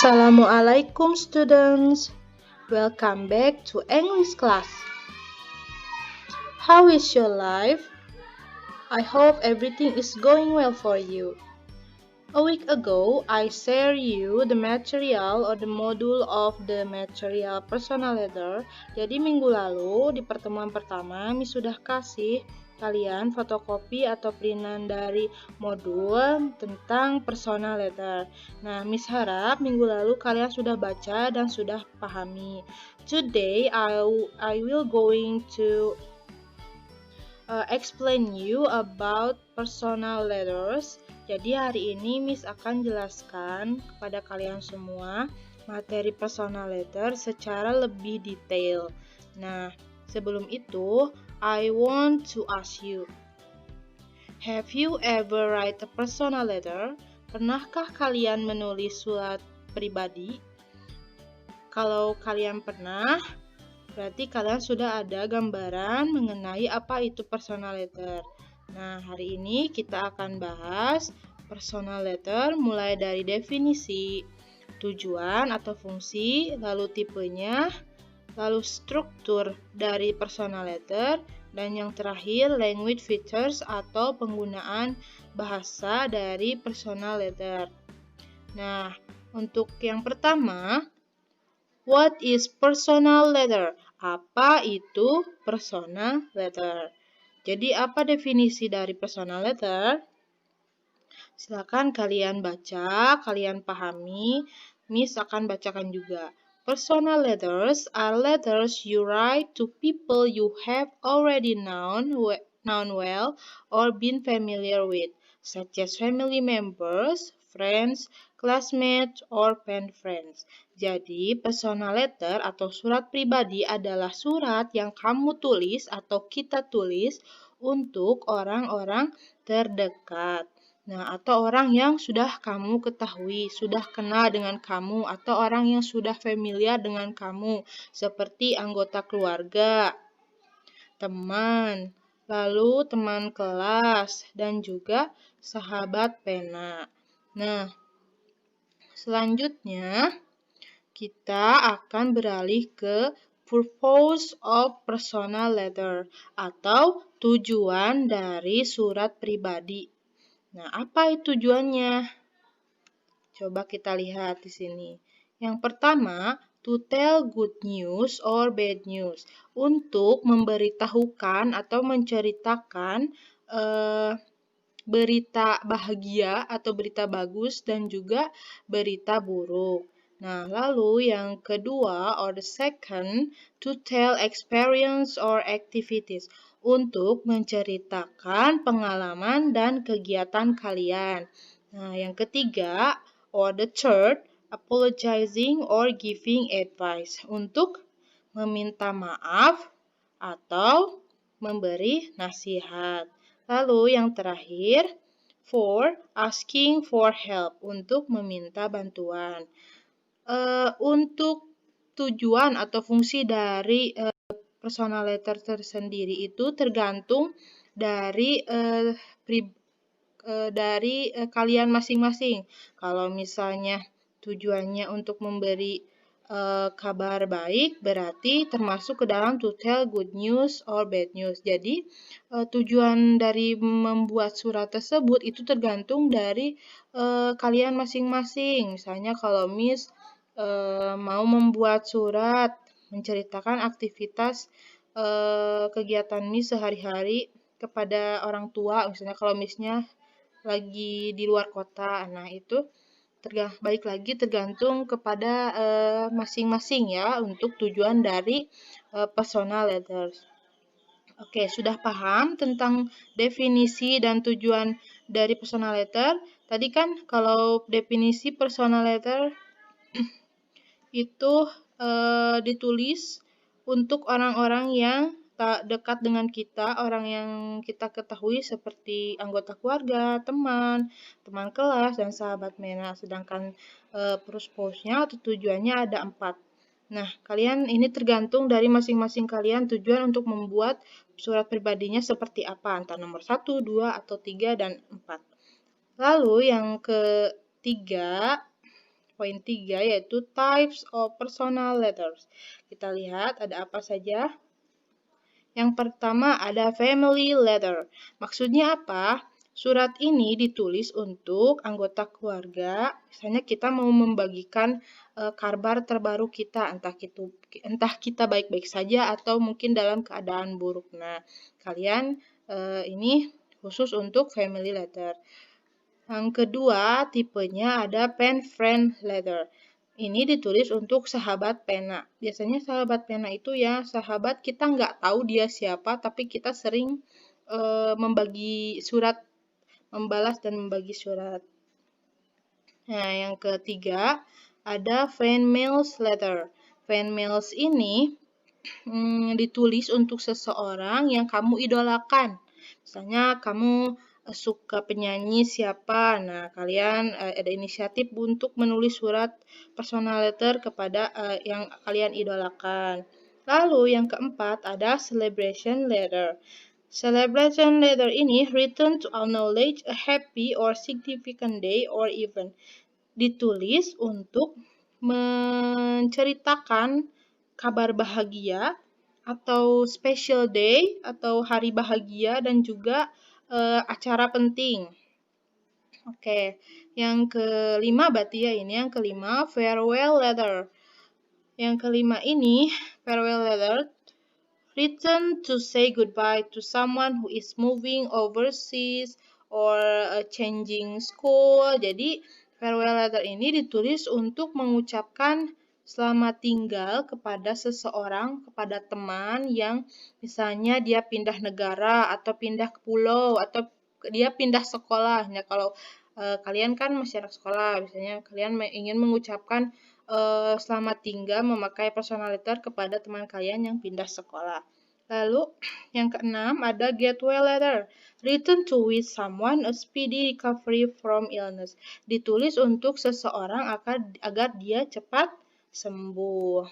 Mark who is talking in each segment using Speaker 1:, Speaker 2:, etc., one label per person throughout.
Speaker 1: Assalamualaikum students. Welcome back to English class. How is your life? I hope everything is going well for you. A week ago, I shared you the material or the module of the material personal letter. Jadi minggu lalu di pertemuan pertama, Miss sudah kasih kalian fotokopi atau printan dari modul tentang personal letter. Nah, Miss harap minggu lalu kalian sudah baca dan sudah pahami. Today, I will going to explain you about personal letters. Jadi hari ini Miss akan jelaskan kepada kalian semua materi personal letter secara lebih detail. Nah, sebelum itu, I want to ask you, have you ever write a personal letter? Pernahkah kalian menulis surat pribadi? Kalau kalian pernah, berarti kalian sudah ada gambaran mengenai apa itu personal letter. Nah, hari ini kita akan bahas personal letter mulai dari definisi, tujuan atau fungsi, lalu tipenya, lalu struktur dari personal letter, dan yang terakhir language features atau penggunaan bahasa dari personal letter. Nah, untuk yang pertama, what is personal letter? Apa itu personal letter? Jadi apa definisi dari personal letter? Silakan kalian baca, kalian pahami. Miss akan bacakan juga. Personal letters are letters you write to people you have already known well or been familiar with, such as family members, friends, classmates, or pen friends. Jadi, personal letter atau surat pribadi adalah surat yang kamu tulis atau kita tulis untuk orang-orang terdekat. Nah, atau orang yang sudah kamu ketahui, sudah kenal dengan kamu, atau orang yang sudah familiar dengan kamu, seperti anggota keluarga, teman, lalu teman kelas, dan juga sahabat pena. Nah, selanjutnya kita akan beralih ke purpose of personal letter atau tujuan dari surat pribadi. Nah, apa itu tujuannya? Coba kita lihat di sini. Yang pertama, to tell good news or bad news. Untuk memberitahukan atau menceritakan berita bahagia atau berita bagus dan juga berita buruk. Nah, lalu yang kedua, or the second, to tell experience or activities. Untuk menceritakan pengalaman dan kegiatan kalian. Nah, yang ketiga, or the third, apologizing or giving advice. Untuk meminta maaf atau memberi nasihat. Lalu yang terakhir, for asking for help, untuk meminta bantuan. Untuk tujuan atau fungsi dari personal letter tersendiri itu tergantung dari kalian masing-masing. Kalau misalnya tujuannya untuk memberi kabar baik, berarti termasuk ke dalam to tell good news or bad news. Jadi, tujuan dari membuat surat tersebut itu tergantung dari kalian masing-masing. Misalnya kalau Miss mau membuat surat menceritakan aktivitas kegiatan Miss sehari-hari kepada orang tua, misalnya kalau Miss-nya lagi di luar kota. Nah, itu balik lagi tergantung kepada masing-masing ya untuk tujuan dari personal letters. Oke, sudah paham tentang definisi dan tujuan dari personal letter? Tadi kan kalau definisi personal letter itu ditulis untuk orang-orang yang tak dekat dengan kita, orang yang kita ketahui seperti anggota keluarga, teman kelas, dan sahabat mena. Sedangkan purpose-nya atau tujuannya ada 4. Nah, kalian ini tergantung dari masing-masing kalian tujuan untuk membuat surat pribadinya seperti apa, antara nomor 1, 2, atau 3, dan 4. Lalu yang ketiga, poin 3 yaitu types of personal letters. Kita lihat ada apa saja. Yang pertama ada family letter. Maksudnya apa? Surat ini ditulis untuk anggota keluarga. Misalnya kita mau membagikan kabar terbaru kita, entah kita baik-baik saja atau mungkin dalam keadaan buruk. Nah, kalian ini khusus untuk family letter. Yang kedua, tipenya ada pen friend letter. Ini ditulis untuk sahabat pena. Biasanya sahabat pena itu ya sahabat kita nggak tahu dia siapa, tapi kita sering membagi surat, membalas dan membagi surat. Nah, yang ketiga ada fan mails letter. Fan mails ini ditulis untuk seseorang yang kamu idolakan. Misalnya kamu suka penyanyi siapa, nah kalian ada inisiatif untuk menulis surat personal letter kepada yang kalian idolakan. Lalu yang keempat ada celebration letter. Celebration letter ini written to acknowledge a happy or significant day or event. Ditulis untuk menceritakan kabar bahagia atau special day atau hari bahagia dan juga acara penting. Oke, yang kelima berarti ya ini yang kelima farewell letter. Yang kelima ini farewell letter written to say goodbye to someone who is moving overseas or changing school. Jadi farewell letter ini ditulis untuk mengucapkan selamat tinggal kepada seseorang, kepada teman yang misalnya dia pindah negara atau pindah ke pulau atau dia pindah sekolah. Nah, kalau kalian kan masih anak sekolah, misalnya kalian ingin mengucapkan selamat tinggal memakai personal letter kepada teman kalian yang pindah sekolah. Lalu yang keenam ada get well letter. Written to wish someone a speedy recovery from illness. Ditulis untuk seseorang agar dia cepat sembuh.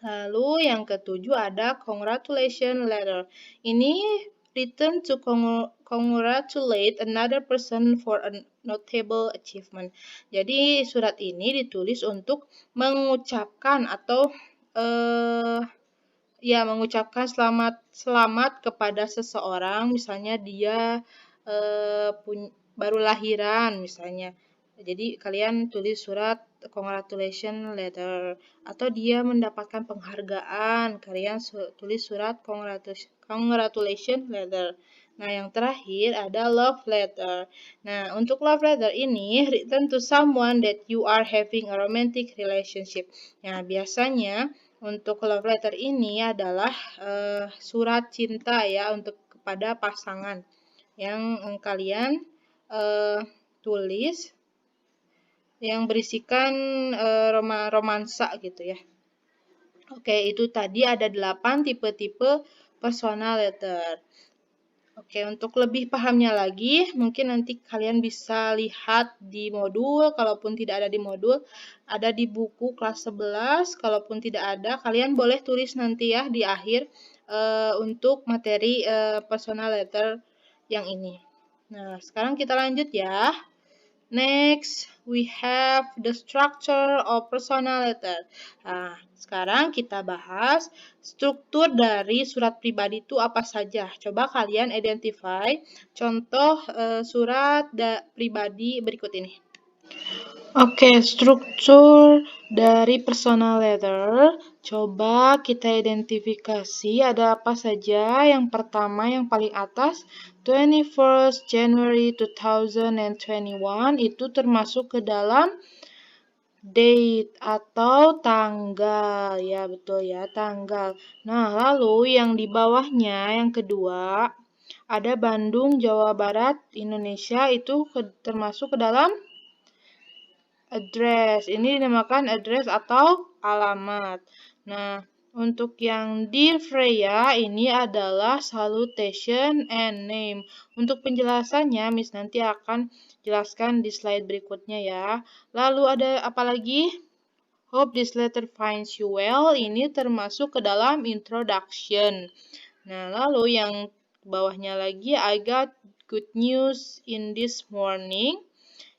Speaker 1: Lalu yang ketujuh ada congratulation letter. Ini written to congratulate another person for a notable achievement. Jadi surat ini ditulis untuk mengucapkan atau mengucapkan selamat kepada seseorang, misalnya dia baru lahiran misalnya. Jadi kalian tulis surat congratulation letter, atau dia mendapatkan penghargaan, kalian tulis surat congratulation letter. Nah, yang terakhir ada love letter. Nah, untuk love letter ini written to someone that you are having a romantic relationship. Nah, biasanya untuk love letter ini adalah surat cinta ya untuk kepada pasangan yang kalian tulis yang berisikan romansa gitu ya. Oke, itu tadi ada 8 tipe-tipe personal letter. Oke, untuk lebih pahamnya lagi, mungkin nanti kalian bisa lihat di modul, kalaupun tidak ada di modul, ada di buku kelas 11, kalaupun tidak ada, kalian boleh tulis nanti ya di akhir untuk materi personal letter yang ini. Nah, sekarang kita lanjut ya. Next, we have the structure of personal letter. Nah, sekarang kita bahas struktur dari surat pribadi itu apa saja. Coba kalian identify contoh surat pribadi berikut ini. Oke, struktur dari personal letter. Coba kita identifikasi ada apa saja. Yang pertama, yang paling atas, 21st January 2021 itu termasuk ke dalam date atau tanggal. Ya, betul ya, tanggal. Nah, lalu yang di bawahnya, yang kedua, ada Bandung, Jawa Barat, Indonesia, itu termasuk ke dalam address. Ini dinamakan address atau alamat. Nah, untuk yang Dear Freya ini adalah salutation and name. Untuk penjelasannya, Miss nanti akan jelaskan di slide berikutnya ya. Lalu ada apa lagi? Hope this letter finds you well. Ini termasuk ke dalam introduction. Nah, lalu yang bawahnya lagi, I got good news in this morning.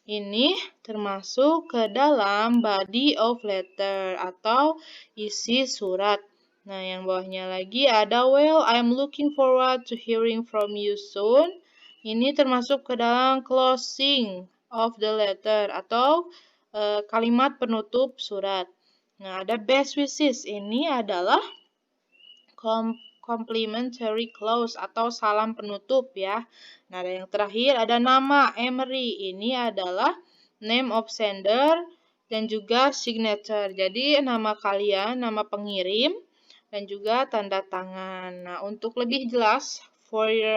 Speaker 1: Ini termasuk ke dalam body of letter atau isi surat. Nah, yang bawahnya lagi ada well, I'm looking forward to hearing from you soon. Ini termasuk ke dalam closing of the letter atau kalimat penutup surat. Nah, ada best wishes. Ini adalah complimentary clause atau salam penutup ya. Nah, yang terakhir ada nama Emery. Ini adalah name of sender dan juga signature. Jadi nama kalian, nama pengirim dan juga tanda tangan. Nah, untuk lebih jelas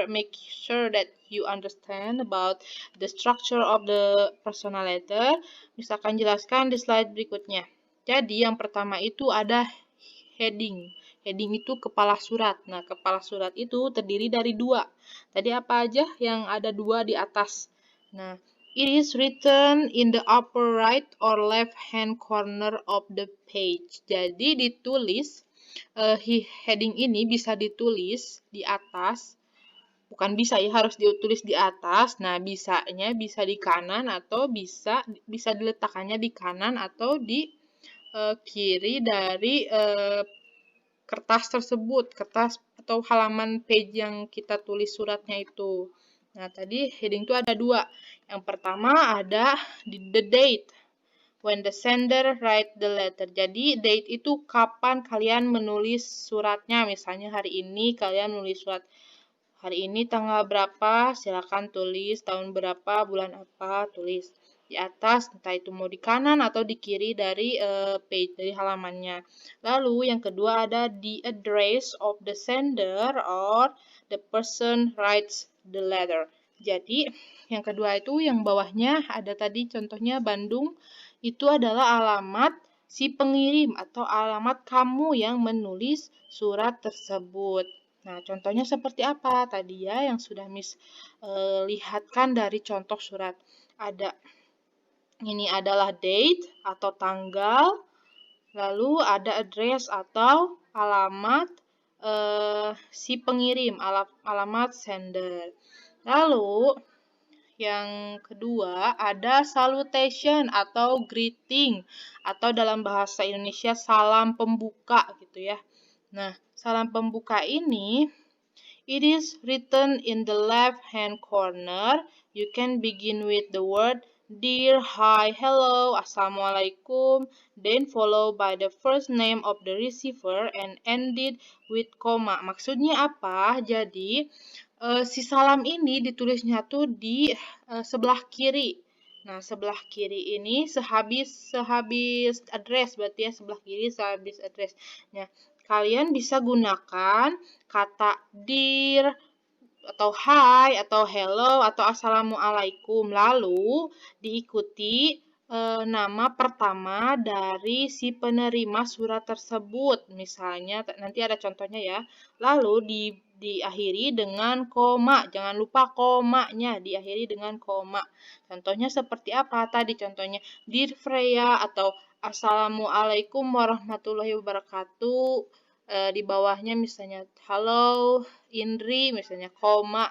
Speaker 1: make sure that you understand about the structure of the personal letter, misalkan jelaskan di slide berikutnya. Jadi yang pertama itu ada heading. Heading itu kepala surat. Nah, kepala surat itu terdiri dari dua. Tadi apa aja yang ada dua di atas? Nah, it is written in the upper right or left hand corner of the page. Jadi ditulis, heading ini bisa ditulis di atas. Bukan bisa ya, harus ditulis di atas. Nah, bisanya bisa di kanan atau bisa diletakkannya di kanan atau di kiri dari kertas tersebut, kertas atau halaman page yang kita tulis suratnya itu. Nah, tadi heading itu ada dua. Yang pertama ada the date, when the sender write the letter. Jadi, date itu kapan kalian menulis suratnya. Misalnya hari ini kalian menulis surat. Hari ini tanggal berapa, silakan tulis. Tahun berapa, bulan apa, tulis di atas, entah itu mau di kanan atau di kiri dari page, dari halamannya. Lalu yang kedua ada the address of the sender or the person writes the letter. Jadi yang kedua itu yang bawahnya ada tadi contohnya Bandung, itu adalah alamat si pengirim atau alamat kamu yang menulis surat tersebut. Nah, contohnya seperti apa? Tadi ya yang sudah Miss lihatkan dari contoh surat. Ada ini adalah date atau tanggal, lalu ada address atau alamat si pengirim, alamat sender. Lalu yang kedua ada salutation atau greeting atau dalam bahasa Indonesia salam pembuka gitu ya. Nah, salam pembuka ini it is written in the left hand corner. You can begin with the word dear, hi, hello, assalamualaikum, then followed by the first name of the receiver and ended with koma. Maksudnya apa? Jadi si salam ini ditulisnya tuh di sebelah kiri. Nah, sebelah kiri ini sehabis address, berarti ya sebelah kiri sehabis address. Nah, kalian bisa gunakan kata dear atau hi atau hello atau assalamualaikum, lalu diikuti nama pertama dari si penerima surat tersebut. Misalnya nanti ada contohnya ya. Lalu diakhiri dengan koma. Jangan lupa komanya diakhiri dengan koma. Contohnya seperti apa tadi? Contohnya Dear Freya atau Assalamualaikum warahmatullahi wabarakatuh. Di bawahnya misalnya halo Indri, misalnya koma,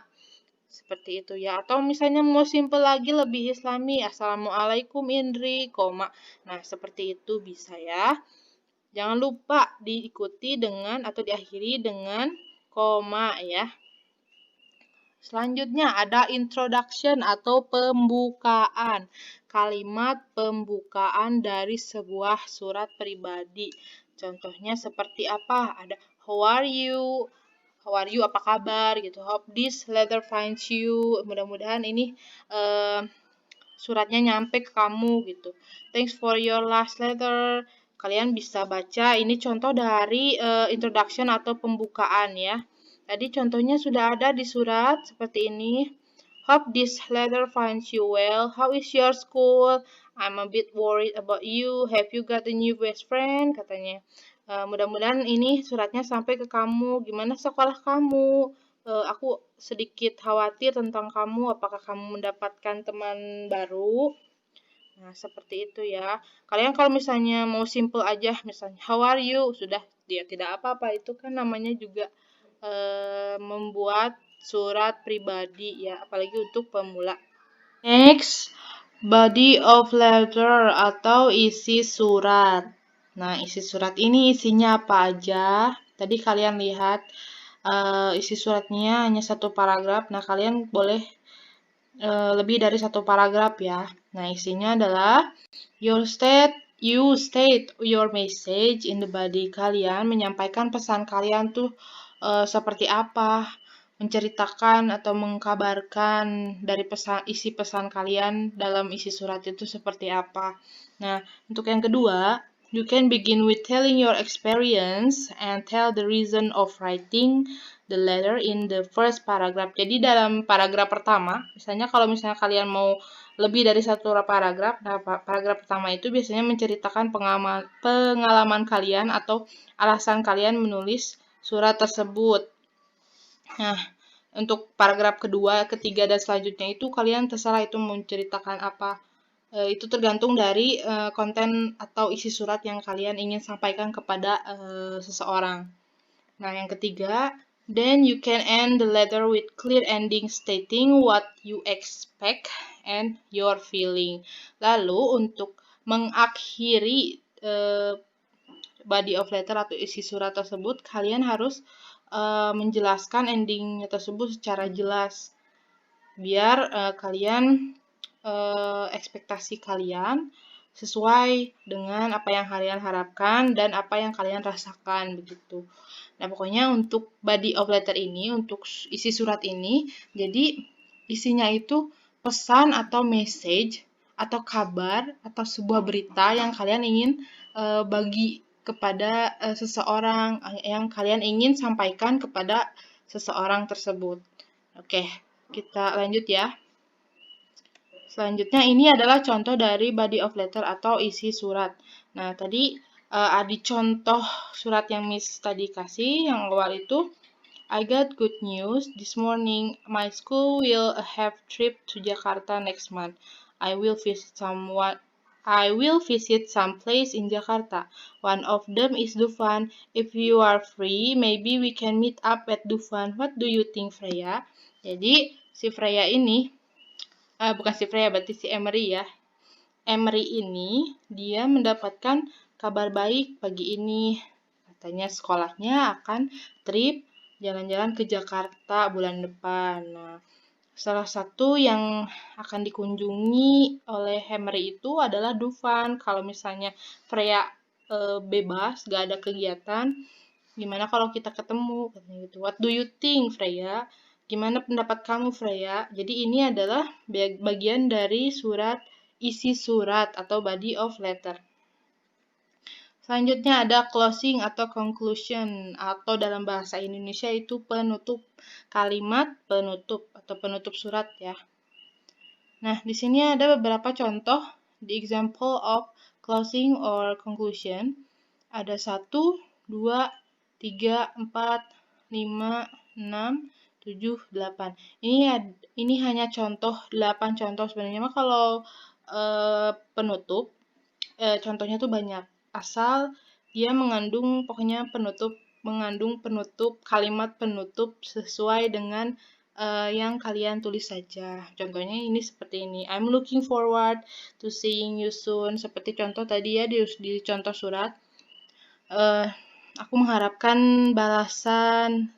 Speaker 1: seperti itu ya. Atau misalnya mau simple lagi lebih islami, Assalamualaikum Indri, koma. Nah, seperti itu bisa ya. Jangan lupa diikuti dengan atau diakhiri dengan koma ya. Selanjutnya ada introduction atau pembukaan. Kalimat pembukaan dari sebuah surat pribadi. Contohnya seperti apa? Ada how are you? How are you? Apa kabar? Gitu. Hope this letter finds you. Mudah-mudahan ini suratnya nyampe ke kamu gitu. Thanks for your last letter. Kalian bisa baca. Ini contoh dari introduction atau pembukaan ya. Tadi contohnya sudah ada di surat seperti ini. Hope this letter finds you well. How is your school? I'm a bit worried about you. Have you got a new best friend? Katanya. Mudah-mudahan ini suratnya sampai ke kamu. Gimana sekolah kamu? Aku sedikit khawatir tentang kamu. Apakah kamu mendapatkan teman baru? Nah, seperti itu ya. Kalian kalau misalnya mau simple aja, misalnya how are you? Sudah, dia tidak apa-apa. Itu kan namanya juga membuat surat pribadi ya, apalagi untuk pemula. Next, Body of letter atau isi surat. Nah, isi surat ini isinya apa aja? Tadi kalian lihat isi suratnya hanya satu paragraf. Nah, kalian boleh lebih dari satu paragraf ya. Nah, isinya adalah you state your message in the body. Kalian menyampaikan pesan kalian tuh seperti apa, menceritakan atau mengkabarkan dari isi pesan kalian dalam isi surat itu seperti apa. Nah, untuk yang kedua, you can begin with telling your experience and tell the reason of writing the letter in the first paragraph. Jadi dalam paragraf pertama, kalau misalnya kalian mau lebih dari satu paragraf, nah paragraf pertama itu biasanya menceritakan pengalaman kalian atau alasan kalian menulis surat tersebut. Nah, untuk paragraf kedua, ketiga, dan selanjutnya itu kalian terserah itu menceritakan apa. Itu tergantung dari konten atau isi surat yang kalian ingin sampaikan kepada seseorang. Nah, yang ketiga, then you can end the letter with clear ending stating what you expect and your feeling. Lalu untuk mengakhiri body of letter atau isi surat tersebut, kalian harus menjelaskan endingnya tersebut secara jelas biar kalian ekspektasi kalian sesuai dengan apa yang kalian harapkan dan apa yang kalian rasakan begitu. Nah, pokoknya untuk body of letter ini, untuk isi surat ini, jadi isinya itu pesan atau message atau kabar atau sebuah berita yang kalian ingin bagi kepada seseorang, yang kalian ingin sampaikan kepada seseorang tersebut. Oke, kita lanjut ya. Selanjutnya ini adalah contoh dari body of letter atau isi surat. Nah, tadi ada contoh surat yang Miss tadi kasih, yang awal itu, I got good news. This morning, my school will have trip to Jakarta next month. I will visit some place in Jakarta. One of them is Dufan. If you are free, maybe we can meet up at Dufan. What do you think, Freya? Jadi, si Freya ini, bukan si Freya, berarti si Emery ya. Emery ini, dia mendapatkan kabar baik pagi ini. Katanya sekolahnya akan trip jalan-jalan ke Jakarta bulan depan. Nah, salah satu yang akan dikunjungi oleh Emery itu adalah Dufan. Kalau misalnya Freya bebas, gak ada kegiatan, gimana kalau kita ketemu? Katanya gitu. What do you think, Freya? Gimana pendapat kamu, Freya? Jadi ini adalah bagian dari isi surat atau body of letter. Selanjutnya ada closing atau conclusion, atau dalam bahasa Indonesia itu penutup, kalimat penutup atau penutup surat ya. Nah, di sini ada beberapa contoh di example of closing or conclusion. Ada 1, 2, 3, 4, 5, 6, 7, 8. Ini hanya contoh 8 contoh sebenarnya mah kalau penutup contohnya tuh banyak. Asal dia mengandung kalimat penutup sesuai dengan yang kalian tulis saja. Contohnya ini seperti ini. I'm looking forward to seeing you soon. Seperti contoh tadi ya di contoh surat. Aku mengharapkan balasan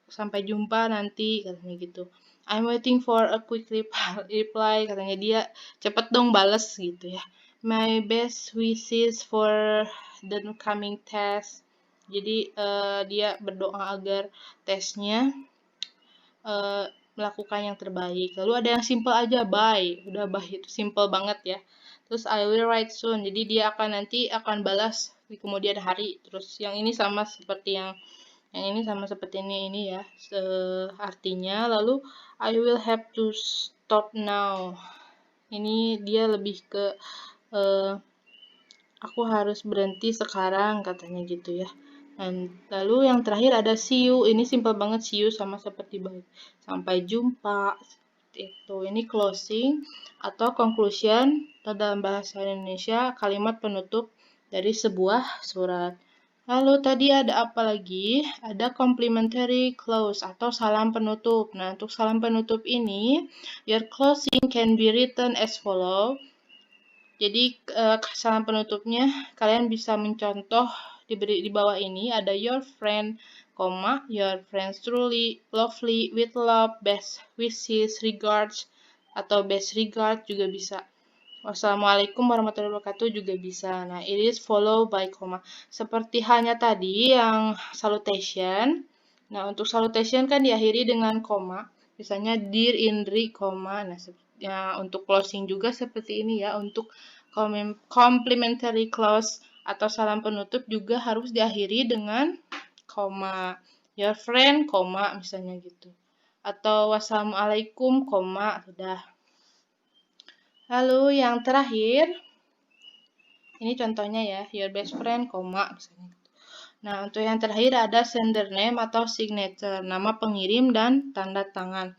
Speaker 1: sampai jumpa nanti, katanya gitu. I'm waiting for a quick reply, katanya dia cepet dong bales gitu ya. My best wishes for the coming test. Jadi dia berdoa agar tesnya melakukan yang terbaik. Lalu ada yang simple aja, bye. Udah bye itu simple banget ya. Terus I will write soon. Jadi dia nanti akan balas di kemudian hari. Terus yang ini sama seperti yang ini sama seperti ini ya. Artinya lalu I will have to stop now. Ini dia lebih ke aku harus berhenti sekarang, katanya gitu ya. Dan lalu yang terakhir ada see you. Ini simple banget, see you sama seperti bye. Sampai jumpa. Itu ini closing atau conclusion dalam bahasa Indonesia, kalimat penutup dari sebuah surat. Lalu tadi ada apa lagi? Ada complimentary clause atau salam penutup. Nah, untuk salam penutup ini, your closing can be written as follow. Jadi salam penutupnya kalian bisa mencontoh di bawah ini ada your friend, your friends truly, lovely, with love, best wishes, regards, atau best regard juga bisa. Wassalamualaikum warahmatullahi wabarakatuh juga bisa. Nah, it is followed by comma. Seperti halnya tadi yang salutation. Nah, untuk salutation kan diakhiri dengan koma. Misalnya dear Indri, koma. Nah, ya, untuk closing juga seperti ini ya. Untuk complimentary clause atau salam penutup juga harus diakhiri dengan koma. Your friend, koma, misalnya gitu. Atau wassalamualaikum, koma, sudah. Lalu yang terakhir, ini contohnya ya, your best friend, koma, misalnya. Nah, untuk yang terakhir ada sender name atau signature, nama pengirim dan tanda tangan.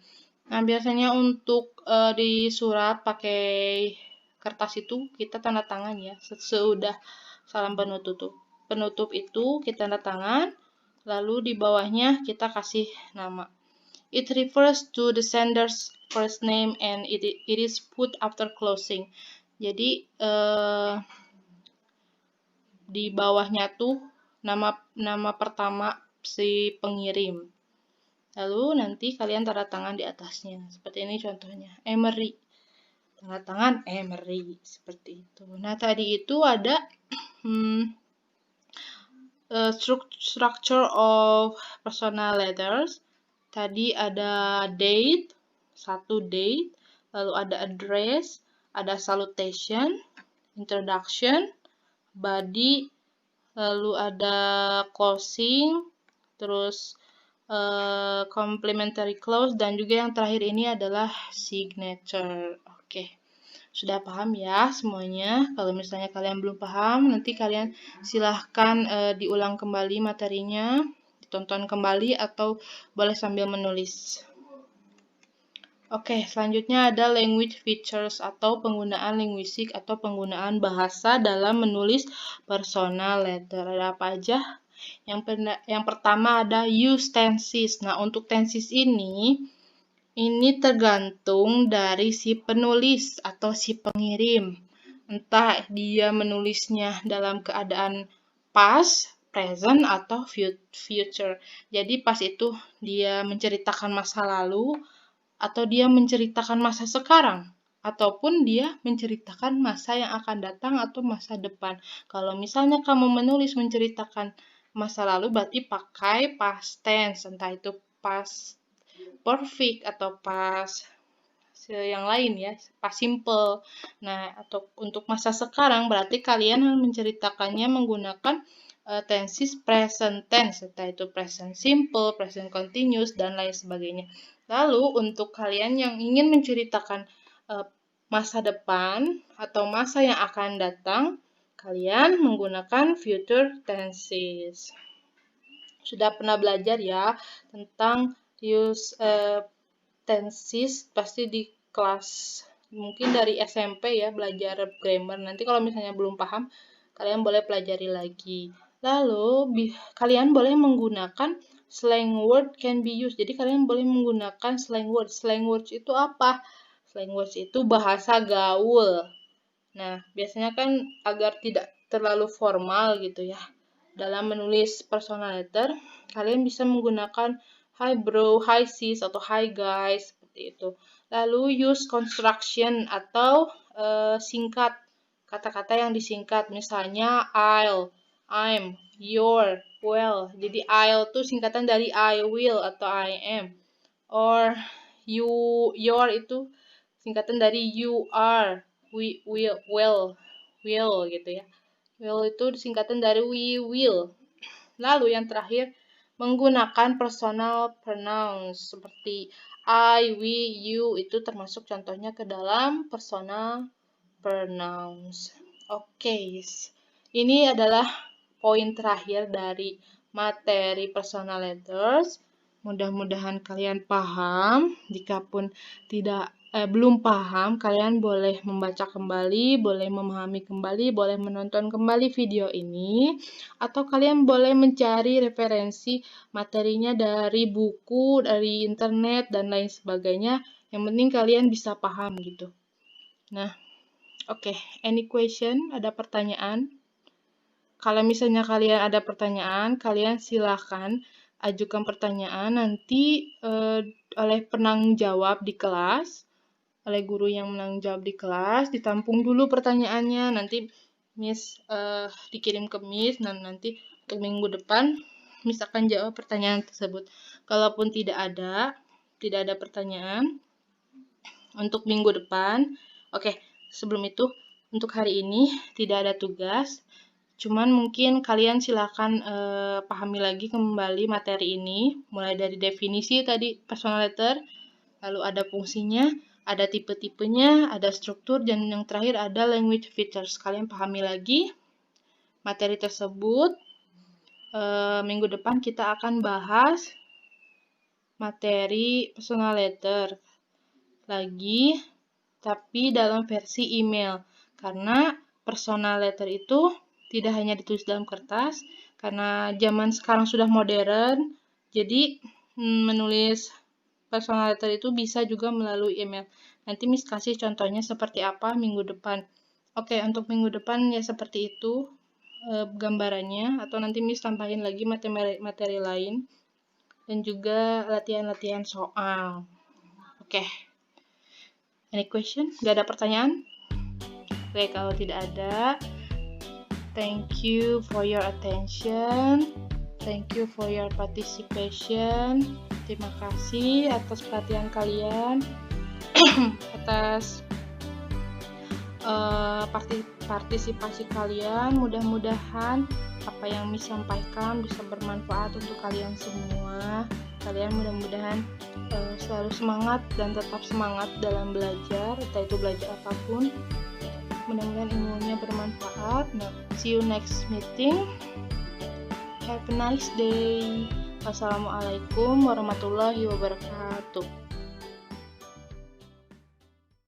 Speaker 1: Nah, biasanya untuk di surat pakai kertas itu kita tanda tangan ya, sesudah salam penutup itu kita tanda tangan, lalu di bawahnya kita kasih nama. It refers to the sender's first name and it is put after closing. Jadi di bawahnya tuh nama pertama si pengirim. Lalu nanti kalian tanda tangan di atasnya. Seperti ini contohnya. Emery. Tanda tangan Emery. Seperti itu. Nah, tadi itu ada structure of personal letters. Tadi ada date, satu date, lalu ada address, ada salutation, introduction, body, lalu ada closing, terus complimentary clause, dan juga yang terakhir ini adalah signature. Oke. Sudah paham ya semuanya? Kalau misalnya kalian belum paham, nanti kalian silahkan diulang kembali materinya, ditonton kembali, atau boleh sambil menulis. Oke, selanjutnya ada language features atau penggunaan linguistik atau penggunaan bahasa dalam menulis personal letter. Ada apa aja? Yang pertama ada use tenses. Nah, untuk tenses ini tergantung dari si penulis atau si pengirim. Entah dia menulisnya dalam keadaan past, present, atau future. Jadi pas itu dia menceritakan masa lalu, atau dia menceritakan masa sekarang, ataupun dia menceritakan masa yang akan datang atau masa depan. Kalau misalnya kamu menulis menceritakan masa lalu, berarti pakai past tense, entah itu past perfect atau past yang lain ya, past simple. Nah, atau untuk masa sekarang berarti kalian menceritakannya menggunakan tenses present tense, entah itu present simple, present continuous, dan lain sebagainya. Lalu untuk kalian yang ingin menceritakan masa depan atau masa yang akan datang, kalian menggunakan future tenses. Sudah pernah belajar ya tentang use tenses pasti di kelas mungkin dari SMP ya, belajar grammar. Nanti kalau misalnya belum paham, kalian boleh pelajari lagi. Lalu kalian boleh menggunakan slang word can be used. Jadi kalian boleh menggunakan slang word. Slang words itu apa? Slang words itu bahasa gaul. Nah, biasanya kan agar tidak terlalu formal gitu ya. Dalam menulis personal letter, kalian bisa menggunakan hi bro, hi sis, atau hi guys, seperti itu. Lalu use construction atau singkat, kata-kata yang disingkat, misalnya I'll, I'm, your, well. Jadi I'll itu singkatan dari I will atau I am. Or your itu singkatan dari you are, we will gitu ya. Will itu singkatan dari we will. Lalu yang terakhir, menggunakan personal pronouns seperti I, we, you, itu termasuk contohnya ke dalam personal pronouns. Oke, ini adalah poin terakhir dari materi personal letters. Mudah-mudahan kalian paham. Jika pun tidak belum paham, kalian boleh membaca kembali, boleh memahami kembali, boleh menonton kembali video ini, atau kalian boleh mencari referensi materinya dari buku, dari internet, dan lain sebagainya. Yang penting kalian bisa paham gitu. Nah, oke. Any question? Ada pertanyaan? Kalau misalnya kalian ada pertanyaan, kalian silahkan ajukan pertanyaan nanti oleh penanggung jawab di kelas, oleh guru yang menanggung jawab di kelas, ditampung dulu pertanyaannya, nanti Miss dikirim ke Miss, dan nanti untuk minggu depan Miss akan jawab pertanyaan tersebut. Kalaupun tidak ada pertanyaan untuk minggu depan, oke, sebelum itu untuk hari ini tidak ada tugas. Cuman mungkin kalian silakan pahami lagi kembali materi ini, mulai dari definisi tadi personal letter, lalu ada fungsinya, ada tipe-tipenya, ada struktur, dan yang terakhir ada language features. Kalian pahami lagi materi tersebut. Minggu depan kita akan bahas materi personal letter lagi, tapi dalam versi email. Karena personal letter itu tidak hanya ditulis dalam kertas, karena zaman sekarang sudah modern, jadi menulis personal letter itu bisa juga melalui email. Nanti Miss kasih contohnya seperti apa minggu depan. Oke, untuk minggu depan ya seperti itu gambarannya, atau nanti Miss tambahin lagi materi lain, dan juga latihan-latihan soal. Oke. Any question? Gak ada pertanyaan? Oke, kalau tidak ada, thank you for your attention. Thank you for your participation. Terima kasih atas perhatian kalian, atas partisipasi kalian. Mudah-mudahan apa yang Miss sampaikan bisa bermanfaat untuk kalian semua. Kalian mudah-mudahan selalu semangat dan tetap semangat dalam belajar, entah itu belajar apapun. Mudah-mudahan ilmunya bermanfaat. Nah, see you next meeting. Have a nice day. Wassalamualaikum warahmatullahi wabarakatuh.